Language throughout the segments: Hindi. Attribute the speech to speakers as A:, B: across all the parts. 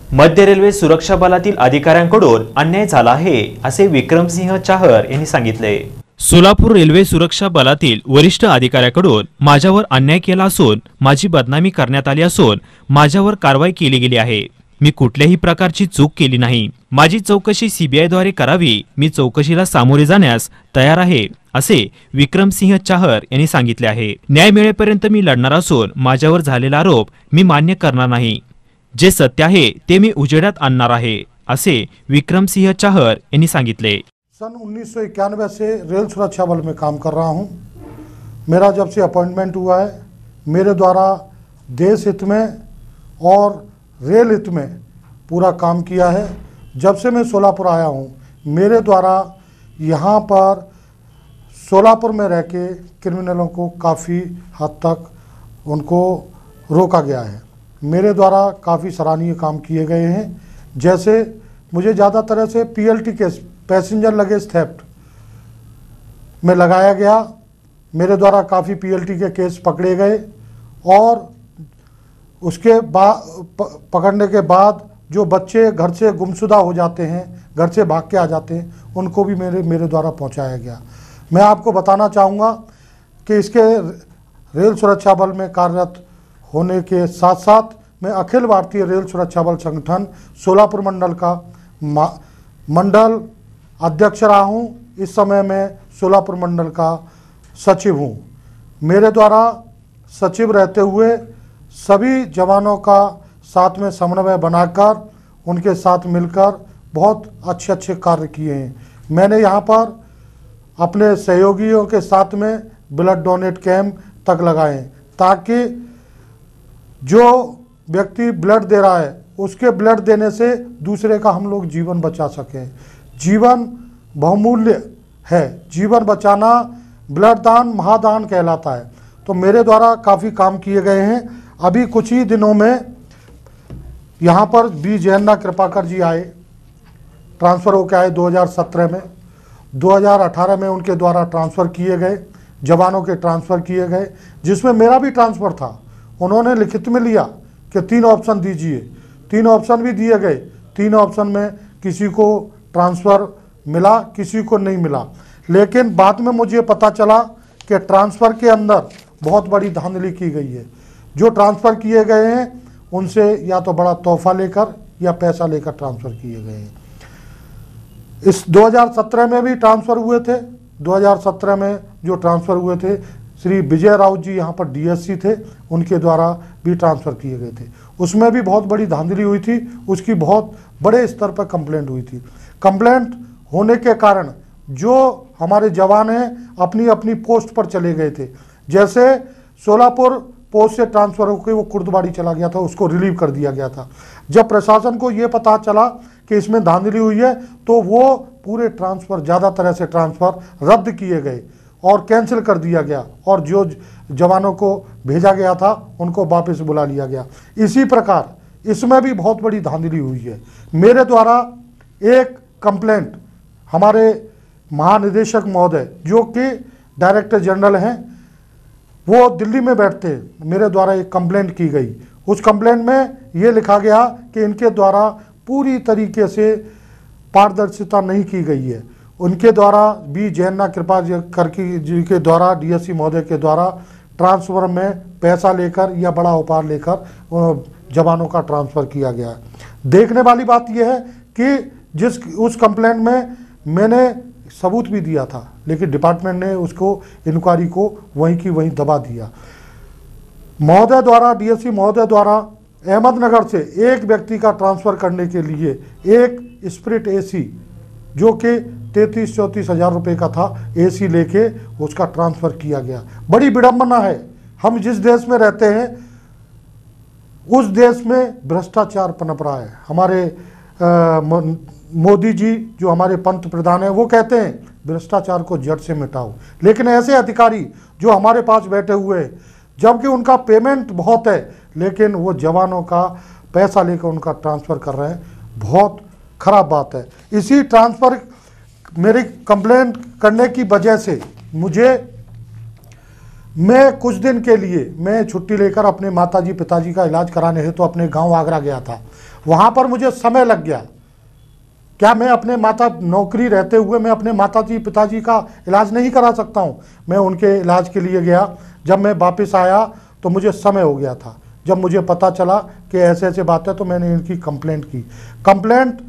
A: मध्य रेल्वे सुरक्षा बलातील अधिकाऱ्यांकडून अन्याय झाला आहे असे विक्रमसिंह चाहर यांनी सांगितले। सोलापूर रेल्वे सुरक्षा बलातील वरिष्ठ अधिकाऱ्याकडून माझ्यावर अन्याय केला असून माझी बदनामी करण्यात आली असून माझ्यावर कारवाई केली गेली आहे। मी कुठल्याही प्रकारची चूक केली नाही। माझी चौकशी सीबीआय द्वारे करावी। मी चौकशीला सामोरे जाण्यास तयार आहे असे विक्रमसिंह चाहर यांनी सांगितले आहे। न्याय मिळेपर्यंत मी लढणार असून माझ्यावर झालेला आरोप मी मान्य करणार नाही। जे सत्य आहे ते मी उजेडात आणणार आहे असे विक्रमसिंह चाहर यांनी सांगितले।
B: सन 1991 से रेल सुरक्षा बल में काम कर रहा हूं। मेरा जब से अपॉइंटमेंट हुआ है, मेरे द्वारा देश हित में और रेल हित में पूरा काम किया है। जब से मैं सोलापुर आया हूं, मेरे द्वारा यहां पर सोलापुर में रह के क्रिमिनलों को काफ़ी हद तक उनको रोका गया है। मेरे द्वारा काफ़ी सराहनीय काम किए गए हैं। जैसे मुझे ज़्यादा तरह से PLT case, passenger luggage theft में लगाया गया। मेरे द्वारा काफ़ी पीएलटी के केस पकड़े गए और उसके बाद पकड़ने के बाद जो बच्चे घर से गुमशुदा हो जाते हैं, घर से भाग के आ जाते हैं, उनको भी मेरे द्वारा पहुंचाया गया। मैं आपको बताना चाहूँगा कि इसके रेल सुरक्षा बल में कार्यरत होने के साथ साथ मैं अखिल भारतीय रेल सुरक्षा बल संगठन सोलापुर मंडल का मंडल अध्यक्ष रहा हूँ। इस समय मैं सोलापुर मंडल का सचिव हूँ। मेरे द्वारा सचिव रहते हुए सभी जवानों का साथ में समन्वय बनाकर उनके साथ मिलकर बहुत अच्छे कार्य किए हैं। मैंने यहाँ पर अपने सहयोगियों के साथ में ब्लड डोनेट कैंप तक लगाए ताकि जो व्यक्ति ब्लड दे रहा है उसके ब्लड देने से दूसरे का हम लोग जीवन बचा सकें। जीवन बहुमूल्य है। जीवन बचाना ब्लड दान महादान कहलाता है। तो मेरे द्वारा काफ़ी काम किए गए हैं। अभी कुछ ही दिनों में यहाँ पर बी जयन्ना कृपाकर जी आए, ट्रांसफ़र होकर आए 2017 में। 2018 में उनके द्वारा ट्रांसफ़र किए गए, जवानों के ट्रांसफ़र किए गए, जिसमें मेरा भी ट्रांसफ़र था। उन्होंने लिखित में लिया कि 3 ऑप्शन दीजिए। 3 ऑप्शन भी दिए गए। 3 ऑप्शन में किसी को ट्रांसफ़र मिला, किसी को नहीं मिला। लेकिन बाद में मुझे पता चला कि ट्रांसफ़र के अंदर बहुत बड़ी धांधली की गई है। जो ट्रांसफ़र किए गए हैं उनसे या तो बड़ा तोहफा लेकर या पैसा लेकर ट्रांसफ़र किए गए हैं। इस 2017 में भी ट्रांसफ़र हुए थे। 2017 में जो ट्रांसफ़र हुए थे, श्री विजय राउत जी यहाँ पर डीएससी थे, उनके द्वारा भी ट्रांसफ़र किए गए थे। उसमें भी बहुत बड़ी धांधली हुई थी। उसकी बहुत बड़े स्तर पर कंप्लेंट हुई थी। कंप्लेंट होने के कारण जो हमारे जवान हैं अपनी अपनी पोस्ट पर चले गए थे। जैसे सोलापुर पोस्ट से ट्रांसफ़र होकर वो कुर्दवाड़ी चला गया था, उसको रिलीव कर दिया गया था। जब प्रशासन को ये पता चला कि इसमें धांधली हुई है तो वो पूरे ट्रांसफ़र, ज़्यादा तरह से ट्रांसफ़र रद्द किए गए और कैंसिल कर दिया गया और जो जवानों को भेजा गया था उनको वापस बुला लिया गया। इसी प्रकार इसमें भी बहुत बड़ी धांधली हुई है। मेरे द्वारा एक कंप्लेंट हमारे महानिदेशक महोदय जो कि डायरेक्टर जनरल हैं, वो दिल्ली में बैठते हैं, मेरे द्वारा एक कंप्लेंट की गई। उस कंप्लेंट में ये लिखा गया कि इनके द्वारा पूरी तरीके से पारदर्शिता नहीं की गई है। उनके द्वारा बी जयन्ना कृपाकर जी के द्वारा, डीएससी महोदय के द्वारा ट्रांसफ़र में पैसा लेकर या बड़ा उपहार लेकर जवानों का ट्रांसफ़र किया गया है। देखने वाली बात यह है कि उस कंप्लेंट में मैंने सबूत भी दिया था, लेकिन डिपार्टमेंट ने उसको, इंक्वायरी को वहीं की वहीं दबा दिया। महोदय द्वारा, डीएससी महोदय द्वारा अहमदनगर से एक व्यक्ति का ट्रांसफ़र करने के लिए एक स्प्रिट एसी जो कि 33-34 हज़ार रुपये का था, एसी लेके उसका ट्रांसफ़र किया गया। बड़ी विडंबना है। हम जिस देश में रहते हैं उस देश में भ्रष्टाचार पनप रहा है। हमारे मोदी जी जो हमारे पंत प्रधान हैं वो कहते हैं भ्रष्टाचार को जड़ से मिटाओ, लेकिन ऐसे अधिकारी जो हमारे पास बैठे हुए हैं, जबकि उनका पेमेंट बहुत है, लेकिन वो जवानों का पैसा लेकर उनका ट्रांसफ़र कर रहे हैं। बहुत खराब बात है। इसी ट्रांसफ़र मेरी कंप्लेंट करने की वजह से मैं कुछ दिन के लिए मैं छुट्टी लेकर अपने माताजी पिताजी का इलाज कराने हेतु तो अपने गांव आगरा गया था। वहाँ पर मुझे समय लग गया। क्या मैं अपने माता नौकरी रहते हुए मैं अपने माताजी पिताजी का इलाज नहीं करा सकता हूँ? मैं उनके इलाज के लिए गया। जब मैं वापस आया तो मुझे समय हो गया था। जब मुझे पता चला कि ऐसे ऐसे बात है तो मैंने इनकी कंप्लेंट की। कंप्लेंट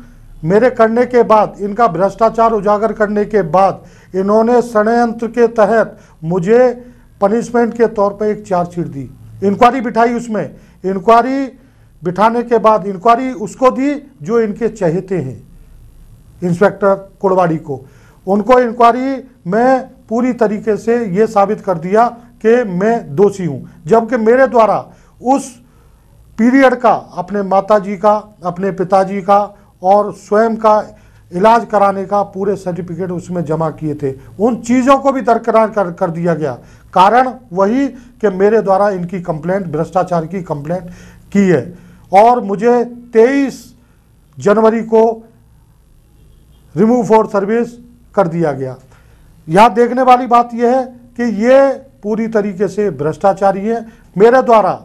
B: मेरे करने के बाद, इनका भ्रष्टाचार उजागर करने के बाद, इन्होंने षड्यंत्र के तहत मुझे पनिशमेंट के तौर पर एक चार्जशीट दी। इंक्वायरी बिठाई, उसमें इंक्वायरी बिठाने के बाद इंक्वायरी उसको दी जो इनके चहेते हैं, इंस्पेक्टर कुड़वाड़ी को। उनको इंक्वायरी में पूरी तरीके से ये साबित कर दिया कि मैं दोषी हूँ, जबकि मेरे द्वारा उस पीरियड का अपने माताजी का, अपने पिताजी का और स्वयं का इलाज कराने का पूरे सर्टिफिकेट उसमें जमा किए थे। उन चीज़ों को भी दरकिनार कर दिया गया। कारण वही कि मेरे द्वारा इनकी कंप्लेंट, भ्रष्टाचार की कंप्लेंट की है और मुझे 23 जनवरी को रिमूव फॉर सर्विस कर दिया गया। यहाँ देखने वाली बात यह है कि ये पूरी तरीके से भ्रष्टाचारी है। मेरे द्वारा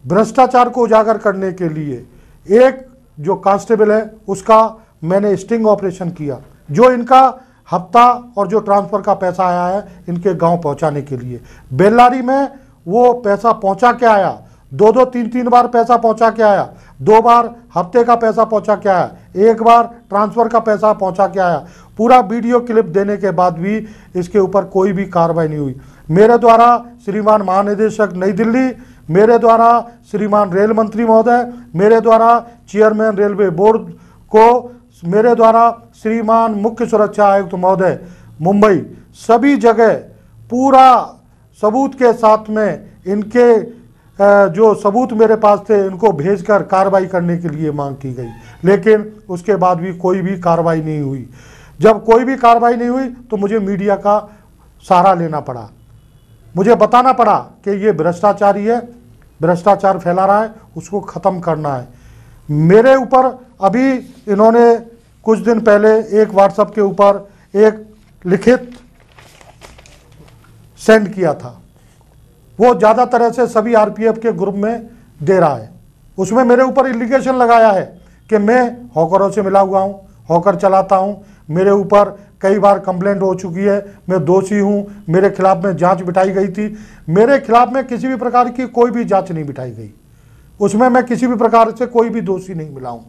B: भ्रष्टाचार को उजागर करने के लिए एक जो कांस्टेबल है उसका मैंने स्टिंग ऑपरेशन किया, जो इनका हफ्ता और जो ट्रांसफ़र का पैसा आया है इनके गांव पहुंचाने के लिए। बेल्लारी में वो पैसा पहुंचा के आया, 2-3 बार पैसा पहुंचा के आया, 2 बार हफ्ते का पैसा पहुंचा के आया, 1 बार ट्रांसफ़र का पैसा पहुंचा के आया। पूरा वीडियो क्लिप देने के बाद भी इसके ऊपर कोई भी कार्रवाई नहीं हुई। मेरे द्वारा श्रीमान महानिदेशक नई दिल्ली, मेरे द्वारा श्रीमान रेल मंत्री महोदय, मेरे द्वारा चेयरमैन रेलवे बोर्ड को, मेरे द्वारा श्रीमान मुख्य सुरक्षा आयुक्त महोदय मुंबई, सभी जगह पूरा सबूत के साथ में इनके जो सबूत मेरे पास थे इनको भेजकर कार्रवाई करने के लिए मांग की गई, लेकिन उसके बाद भी कोई भी कार्रवाई नहीं हुई। जब कोई भी कार्रवाई नहीं हुई तो मुझे मीडिया का सहारा लेना पड़ा। मुझे बताना पड़ा कि ये भ्रष्टाचारी है, भ्रष्टाचार फैला रहा है, उसको ख़त्म करना है। मेरे ऊपर अभी इन्होंने कुछ दिन पहले एक व्हाट्सएप के ऊपर एक लिखित सेंड किया था, वो ज़्यादा तरह से सभी आरपीएफ के ग्रुप में दे रहा है। उसमें मेरे ऊपर एलिगेशन लगाया है कि मैं हॉकरों से मिला हुआ हूँ, हॉकर चलाता हूँ, मेरे ऊपर कई बार कंप्लेंट हो चुकी है, मैं दोषी हूँ, मेरे खिलाफ में जांच बिठाई गई थी। मेरे खिलाफ में किसी भी प्रकार की कोई भी जांच नहीं बिठाई गई, उसमें मैं किसी भी प्रकार से कोई भी दोषी नहीं मिला हूँ।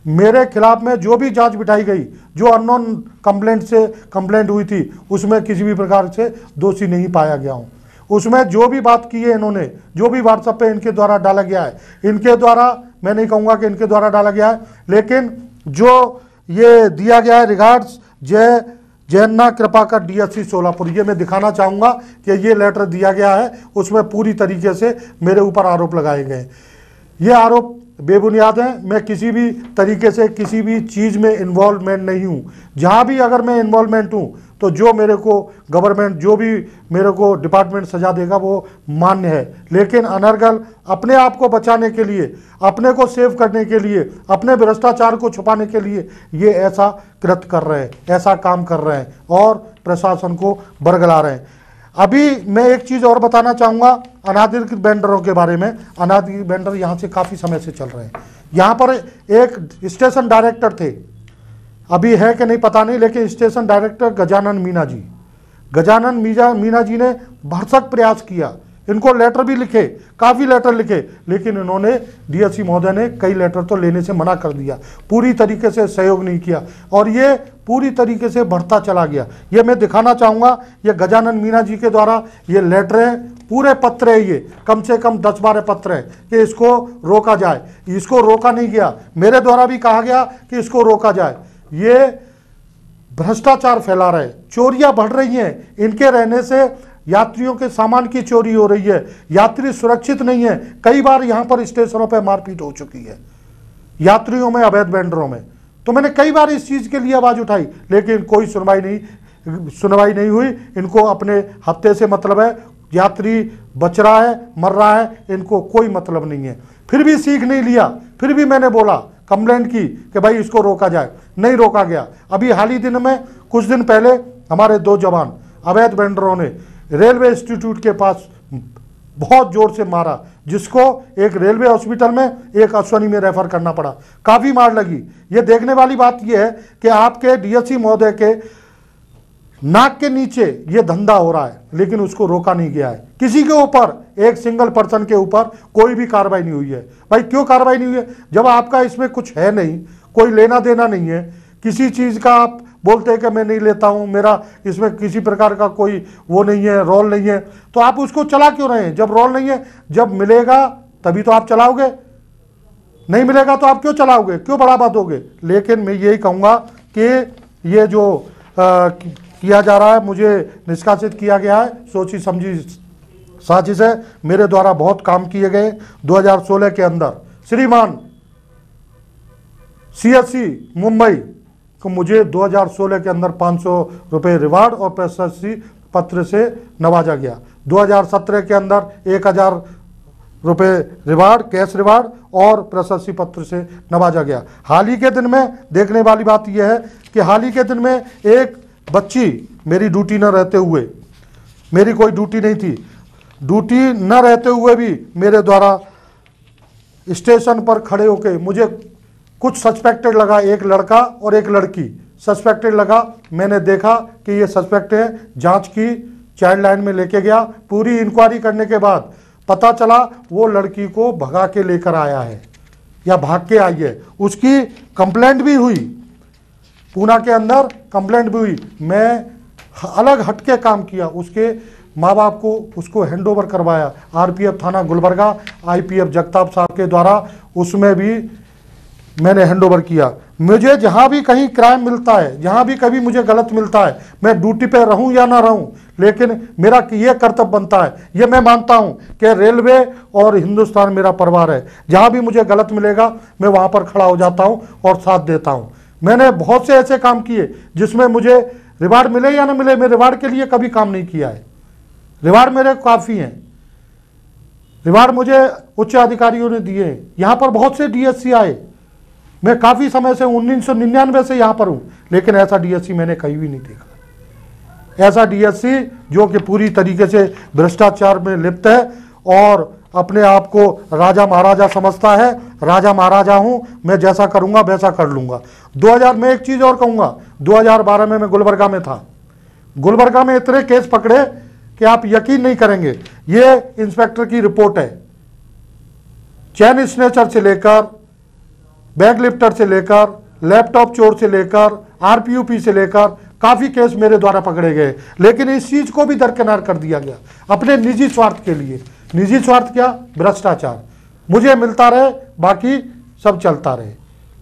B: मेरे खिलाफ में जो भी जांच बिठाई गई, जो अननोन कंप्लेंट से कंप्लेंट हुई थी, उसमें किसी भी प्रकार से दोषी नहीं पाया गया हूँ। उसमें जो भी बात की है इन्होंने, जो भी व्हाट्सएप पे इनके द्वारा डाला गया है, इनके द्वारा, मैं नहीं कहूँगा कि इनके द्वारा डाला गया है, लेकिन जो ये दिया गया है रिगार्ड्स जय जयन्ना कृपाकर डीएससी सोलापुर, ये मैं दिखाना चाहूँगा कि ये लेटर दिया गया है। उसमें पूरी तरीके से मेरे ऊपर आरोप लगाए गए। ये आरोप बेबुनियाद हैं। मैं किसी भी तरीके से किसी भी चीज़ में इन्वॉल्वमेंट नहीं हूँ। जहाँ भी अगर मैं इन्वॉल्वमेंट हूँ तो जो मेरे को गवर्नमेंट, जो भी मेरे को डिपार्टमेंट सजा देगा वो मान्य है, लेकिन अनर्गल अपने आप को बचाने के लिए, अपने को सेव करने के लिए, अपने भ्रष्टाचार को छुपाने के लिए ये ऐसा कृत्य कर रहे हैं, ऐसा काम कर रहे हैं और प्रशासन को बरगला रहे हैं। अभी मैं एक चीज़ और बताना चाहूँगा अनाधिकृत वेंडरों के बारे में। अनाधिकृत वेंडर यहाँ से काफ़ी समय से चल रहे हैं। यहाँ पर एक स्टेशन डायरेक्टर थे, अभी है कि नहीं पता नहीं, लेकिन स्टेशन डायरेक्टर गजानन मीना जी, गजानन मीना जी ने भरसक प्रयास किया, इनको लेटर भी लिखे, काफ़ी लेटर लिखे, लेकिन इन्होंने डीएससी महोदय ने कई लेटर तो लेने से मना कर दिया, पूरी तरीके से सहयोग नहीं किया और ये पूरी तरीके से बढ़ता चला गया। ये मैं दिखाना चाहूँगा, ये गजानन मीना जी के द्वारा ये लेटर है, पूरे पत्र है, ये कम से कम 10-12 पत्र है कि इसको रोका जाए। इसको रोका नहीं गया, मेरे द्वारा भी कहा गया कि इसको रोका जाए। ये भ्रष्टाचार फैला रहे, चोरियां बढ़ रही हैं, इनके रहने से यात्रियों के सामान की चोरी हो रही है, यात्री सुरक्षित नहीं है। कई बार यहाँ पर स्टेशनों पर मारपीट हो चुकी है यात्रियों में, अवैध वेंडरों में। तो मैंने कई बार इस चीज़ के लिए आवाज़ उठाई, लेकिन कोई सुनवाई नहीं हुई। इनको अपने हफ्ते से मतलब है, यात्री बच रहा है, मर रहा है, इनको कोई मतलब नहीं है। फिर भी सीख नहीं लिया, फिर भी मैंने बोला, कंप्लेंट की कि भाई इसको रोका जाए, नहीं रोका गया। अभी हाल ही दिन में, कुछ दिन पहले हमारे 2 जवान अवैध वेंडरों ने रेलवे इंस्टीट्यूट के पास बहुत जोर से मारा, जिसको एक रेलवे हॉस्पिटल में, एक अश्वनी में रेफर करना पड़ा। काफ़ी मार लगी। ये देखने वाली बात यह है कि आपके डीएससी महोदय के नाक के नीचे ये धंधा हो रहा है, लेकिन उसको रोका नहीं गया है। किसी के ऊपर, एक सिंगल पर्सन के ऊपर कोई भी कार्रवाई नहीं हुई है। भाई क्यों कार्रवाई नहीं हुई है? जब आपका इसमें कुछ है नहीं, कोई लेना देना नहीं है, किसी चीज़ का आप बोलते हैं कि मैं नहीं लेता हूं, मेरा इसमें किसी प्रकार का कोई वो नहीं है, रोल नहीं है, तो आप उसको चला क्यों रहे हैं? जब रोल नहीं है, जब मिलेगा तभी तो आप चलाओगे, नहीं मिलेगा तो आप क्यों चलाओगे, क्यों बढ़ावा दोगे? लेकिन मैं यही कहूँगा कि ये जो किया जा रहा है, मुझे निष्कासित किया गया है, सोची समझी साजिश है। मेरे द्वारा बहुत काम किए गए। 2016 के अंदर श्रीमान CSC मुंबई को मुझे 2016 के अंदर 500 रुपये रिवार्ड और प्रशस्ति पत्र से नवाजा गया। 2017 के अंदर 1000 रुपये रिवार्ड, कैश रिवार्ड और प्रशस्ति पत्र से नवाजा गया। हाल ही के दिन में देखने वाली बात यह है कि हाल ही के दिन में एक बच्ची, मेरी ड्यूटी न रहते हुए, मेरी कोई ड्यूटी नहीं थी, ड्यूटी न रहते हुए भी मेरे द्वारा स्टेशन पर खड़े होके मुझे कुछ सस्पेक्टेड लगा, एक लड़का और एक लड़की सस्पेक्टेड लगा। मैंने देखा कि ये सस्पेक्ट है, जांच की, चाइल्ड लाइन में लेके गया। पूरी इंक्वायरी करने के बाद पता चला वो लड़की को भगा के लेकर आया है या भाग के आई है। उसकी कंप्लेंट भी हुई, पूना के अंदर कंप्लेंट भी हुई। मैं अलग हटके काम किया, उसके माँ बाप को उसको हैंडओवर करवाया। RPF थाना गुलबर्गा, IPF जगताप साहब के द्वारा उसमें भी मैंने हैंडओवर किया। मुझे जहाँ भी कहीं क्राइम मिलता है, जहाँ भी कभी मुझे गलत मिलता है, मैं ड्यूटी पे रहूँ या ना रहूँ, लेकिन मेरा ये कर्तव्य बनता है, ये मैं मानता हूँ कि रेलवे और हिंदुस्तान मेरा परिवार है। जहाँ भी मुझे गलत मिलेगा मैं वहाँ पर खड़ा हो जाता हूँ और साथ देता हूँ। मैंने बहुत से ऐसे काम किए जिसमें मुझे रिवार्ड मिले या ना मिले, मैं रिवार्ड के लिए कभी काम नहीं किया है। रिवार्ड मेरे काफ़ी हैं, रिवार्ड मुझे उच्च अधिकारियों ने दिए हैं। यहाँ पर बहुत से DSC आए, मैं काफ़ी समय से 1999 से यहाँ पर हूँ, लेकिन ऐसा DSC मैंने कहीं भी नहीं देखा। ऐसा DSC जो कि पूरी तरीके से भ्रष्टाचार में लिप्त है और अपने आप को राजा महाराजा समझता है। राजा महाराजा हूँ, मैं जैसा करूँगा वैसा कर लूँगा। 2000 में एक चीज़ और कहूँगा, 2012 में मैं गुलबर्गा में था। गुलबर्गा में इतने केस पकड़े कि आप यकीन नहीं करेंगे। ये इंस्पेक्टर की रिपोर्ट है। चैन स्नेचर से लेकर, बैग लिफ्टर से लेकर, लैपटॉप चोर से लेकर, RPUP से लेकर काफ़ी केस मेरे द्वारा पकड़े गए, लेकिन इस चीज़ को भी दरकिनार कर दिया गया अपने निजी स्वार्थ के लिए। निजी स्वार्थ क्या? भ्रष्टाचार। मुझे मिलता रहे, बाकी सब चलता रहे,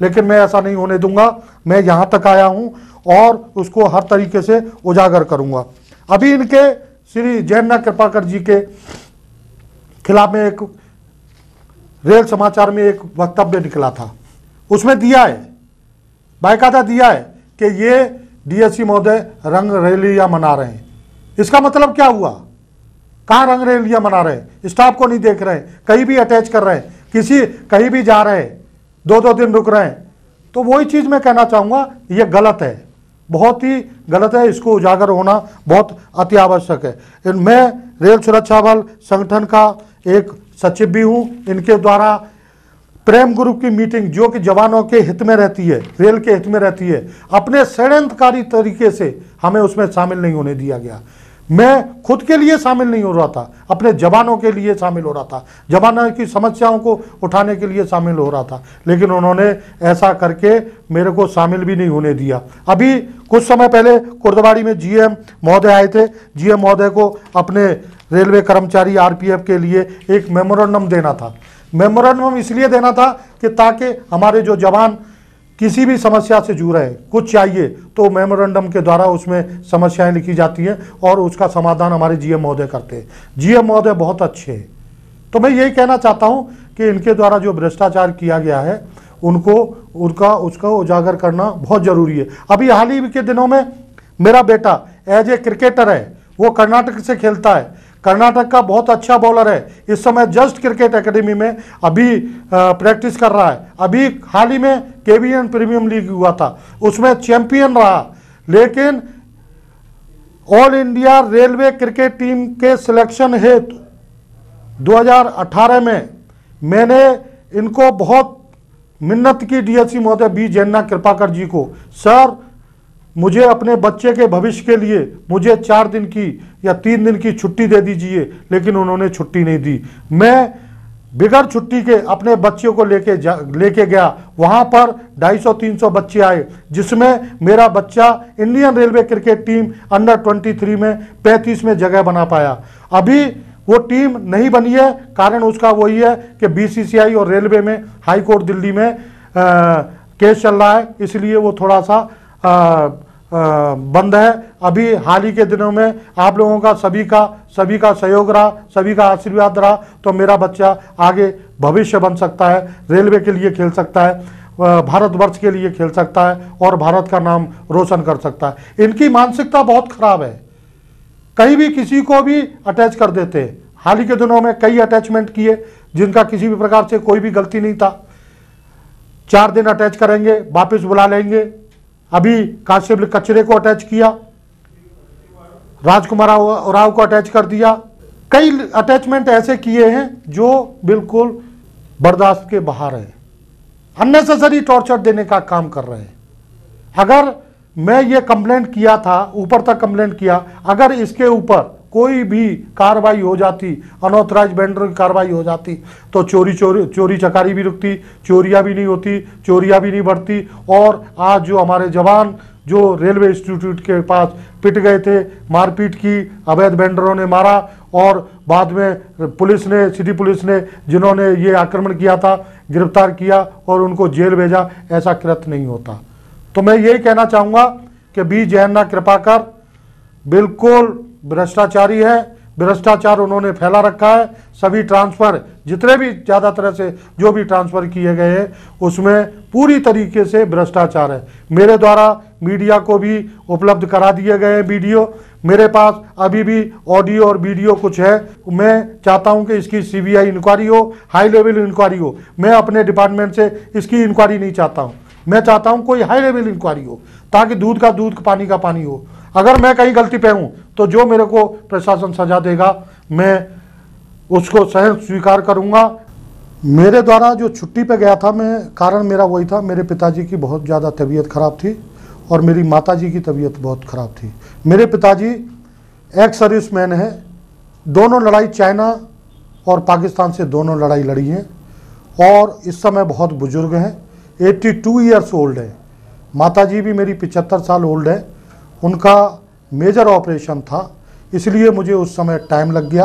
B: लेकिन मैं ऐसा नहीं होने दूंगा। मैं यहाँ तक आया हूँ और उसको हर तरीके से उजागर करूँगा। अभी इनके श्री जयन्ना कृपाकर जी के खिलाफ में एक रेल समाचार में एक वक्तव्य निकला था, उसमें दिया है, बाकायदा दिया है कि ये DSC महोदय रंग रैलियां मना रहे हैं। इसका मतलब क्या हुआ? कहाँ रंग रैलियां मना रहे हैं? स्टाफ को नहीं देख रहे हैं, कहीं भी अटैच कर रहे हैं, किसी कहीं भी जा रहे हैं, 2-2 दिन रुक रहे हैं। तो वही चीज़ मैं कहना चाहूँगा, ये गलत है, बहुत ही गलत है। इसको उजागर होना बहुत अति आवश्यक है। मैं रेल सुरक्षा बल संगठन का एक सचिव भी हूँ। इनके द्वारा प्रेम ग्रुप की मीटिंग जो कि जवानों के हित में रहती है, रेल के हित में रहती है, अपने षड्यंत्रकारी तरीके से हमें उसमें शामिल नहीं होने दिया गया। मैं खुद के लिए शामिल नहीं हो रहा था, अपने जवानों के लिए शामिल हो रहा था, जवानों की समस्याओं को उठाने के लिए शामिल हो रहा था, लेकिन उन्होंने ऐसा करके मेरे को शामिल भी नहीं होने दिया। अभी कुछ समय पहले कुर्दवाड़ी में GM महोदय आए थे। GM महोदय को अपने रेलवे कर्मचारी RPF के लिए एक मेमोरेंडम देना था। मेमोरेंडम इसलिए देना था कि ताकि हमारे जो जवान किसी भी समस्या से जूझ रहे हैं, कुछ चाहिए तो मेमोरेंडम के द्वारा उसमें समस्याएं लिखी जाती हैं और उसका समाधान हमारे GM महोदय करते हैं। GM महोदय बहुत अच्छे हैं। तो मैं यही कहना चाहता हूं कि इनके द्वारा जो भ्रष्टाचार किया गया है उसका उजागर करना बहुत ज़रूरी है। अभी हाल ही के दिनों में मेरा बेटा एज ए क्रिकेटर है, वो कर्नाटक से खेलता है, कर्नाटक का बहुत अच्छा बॉलर है, इस समय जस्ट क्रिकेट एकेडमी में अभी प्रैक्टिस कर रहा है। अभी हाल ही में KBN प्रीमियम लीग हुआ था, उसमें चैंपियन रहा, लेकिन all India railway cricket team के सिलेक्शन हेतु 2018 में मैंने इनको बहुत मिन्नत की डीएससी महोदय बी जयन्ना कृपाकर जी को, सर मुझे अपने बच्चे के भविष्य के लिए मुझे 4 दिन की या 3 दिन की छुट्टी दे दीजिए, लेकिन उन्होंने छुट्टी नहीं दी। मैं बिगड़ छुट्टी के अपने बच्चों को लेके गया, वहां पर 250-300 बच्चे आए, जिसमें मेरा बच्चा Indian railway cricket team under 23 में 35 में जगह बना पाया। अभी वो टीम नहीं बनी है, कारण उसका वही है कि बीसीसीआई और रेलवे में हाई कोर्ट दिल्ली में केस चल रहा है, इसलिए वो थोड़ा सा बंद है। अभी हाल ही के दिनों में आप लोगों का सभी का सहयोग रहा, सभी का आशीर्वाद रहा, तो मेरा बच्चा आगे भविष्य बन सकता है, रेलवे के लिए खेल सकता है, भारतवर्ष के लिए खेल सकता है और भारत का नाम रोशन कर सकता है। इनकी मानसिकता बहुत खराब है, कहीं भी किसी को भी अटैच कर देते हैं। हाल ही के दिनों में कई अटैचमेंट किए जिनका किसी भी प्रकार से कोई भी गलती नहीं था। 4 दिन अटैच करेंगे, वापस बुला लेंगे। अभी कांस्टेबल कचरे को अटैच किया, राजकुमार राव को अटैच कर दिया। कई अटैचमेंट ऐसे किए हैं जो बिल्कुल बर्दाश्त के बाहर है, अननेसेसरी टॉर्चर देने का काम कर रहे हैं। अगर मैं ये कंप्लेंट किया था, ऊपर तक कंप्लेंट किया, अगर इसके ऊपर कोई भी कार्रवाई हो जाती, अनऑथराइज वेंडर की कार्रवाई हो जाती, तो चोरी चकारी भी रुकती, चोरियां भी नहीं होती, चोरियां भी नहीं बढ़ती। और आज जो हमारे जवान जो रेलवे इंस्टीट्यूट के पास पिट गए थे, मारपीट की, अवैध वेंडरों ने मारा और बाद में पुलिस ने, सिटी पुलिस ने जिन्होंने ये आक्रमण किया था गिरफ्तार किया और उनको जेल भेजा, ऐसा कृत्य नहीं होता। तो मैं यही कहना चाहूँगा कि बी जयन्ना कृपाकर बिल्कुल भ्रष्टाचारी है, भ्रष्टाचार उन्होंने फैला रखा है। सभी ट्रांसफ़र जितने भी ज़्यादा तरह से जो भी ट्रांसफ़र किए गए हैं उसमें पूरी तरीके से भ्रष्टाचार है। मेरे द्वारा मीडिया को भी उपलब्ध करा दिए गए हैं वीडियो, मेरे पास अभी भी ऑडियो और वीडियो कुछ है। मैं चाहता हूं कि इसकी सीबीआई इंक्वायरी हो, हाई लेवल इंक्वायरी हो। मैं अपने डिपार्टमेंट से इसकी इंक्वायरी नहीं चाहता हूं, मैं चाहता हूं कोई हाई लेवल इंक्वायरी हो, ताकि दूध का दूध, पानी का पानी हो। अगर मैं कहीं गलती पे हूं तो जो मेरे को प्रशासन सजा देगा मैं उसको सहन स्वीकार करूंगा। मेरे द्वारा जो छुट्टी पे गया था मैं, कारण मेरा वही था, मेरे पिताजी की बहुत ज़्यादा तबीयत खराब थी और मेरी माताजी की तबीयत बहुत ख़राब थी। मेरे पिताजी एक्स सर्विसमैन हैं, दोनों लड़ाई चाइना और पाकिस्तान से दोनों लड़ाई लड़ी हैं और इस समय बहुत बुजुर्ग हैं, 82 ईयर्स ओल्ड है। माताजी भी मेरी 75 साल ओल्ड है। उनका मेजर ऑपरेशन था, इसलिए मुझे उस समय टाइम लग गया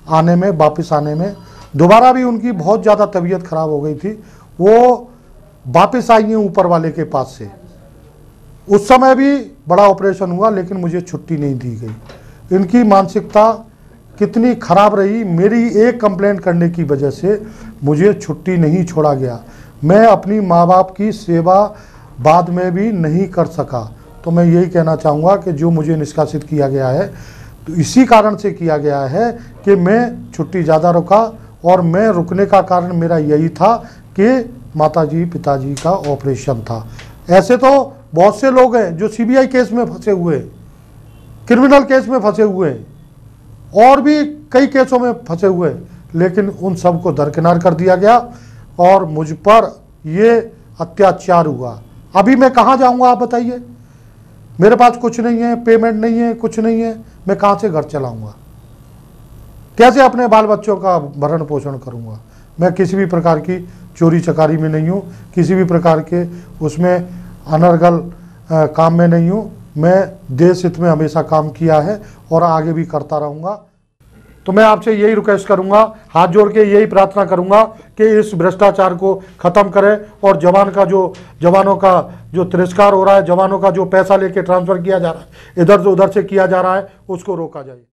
B: आने में, वापस आने में। दोबारा भी उनकी बहुत ज़्यादा तबीयत खराब हो गई थी, वो वापस आई हैं ऊपर वाले के पास से। उस समय भी बड़ा ऑपरेशन हुआ लेकिन मुझे छुट्टी नहीं दी गई। इनकी मानसिकता कितनी खराब रही, मेरी एक कंप्लेंट करने की वजह से मुझे छुट्टी नहीं छोड़ा गया। मैं अपनी माँ बाप की सेवा बाद में भी नहीं कर सका। तो मैं यही कहना चाहूँगा कि जो मुझे निष्कासित किया गया है तो इसी कारण से किया गया है कि मैं छुट्टी ज़्यादा रुका, और मैं रुकने का कारण मेरा यही था कि माताजी पिताजी का ऑपरेशन था। ऐसे तो बहुत से लोग हैं जो सीबीआई केस में फंसे हुए हैं, क्रिमिनल केस में फंसे हुए हैं और भी कई केसों में फंसे हुए हैं, लेकिन उन सबको दरकिनार कर दिया गया और मुझ पर ये अत्याचार हुआ। अभी मैं कहाँ जाऊँगा आप बताइए? मेरे पास कुछ नहीं है, पेमेंट नहीं है, कुछ नहीं है, मैं कहाँ से घर चलाऊँगा? कैसे अपने बाल बच्चों का भरण पोषण करूँगा? मैं किसी भी प्रकार की चोरी चकारी में नहीं हूँ, किसी भी प्रकार के उसमें अनर्गल काम में नहीं हूँ। मैं देश हित में हमेशा काम किया है और आगे भी करता रहूँगा। तो मैं आपसे यही रिक्वेस्ट करूँगा, हाथ जोड़ के यही प्रार्थना करूँगा कि इस भ्रष्टाचार को ख़त्म करें और जवानों का जो तिरस्कार हो रहा है, जवानों का जो पैसा लेके ट्रांसफ़र किया जा रहा है, इधर से उधर से किया जा रहा है, उसको रोका जाए।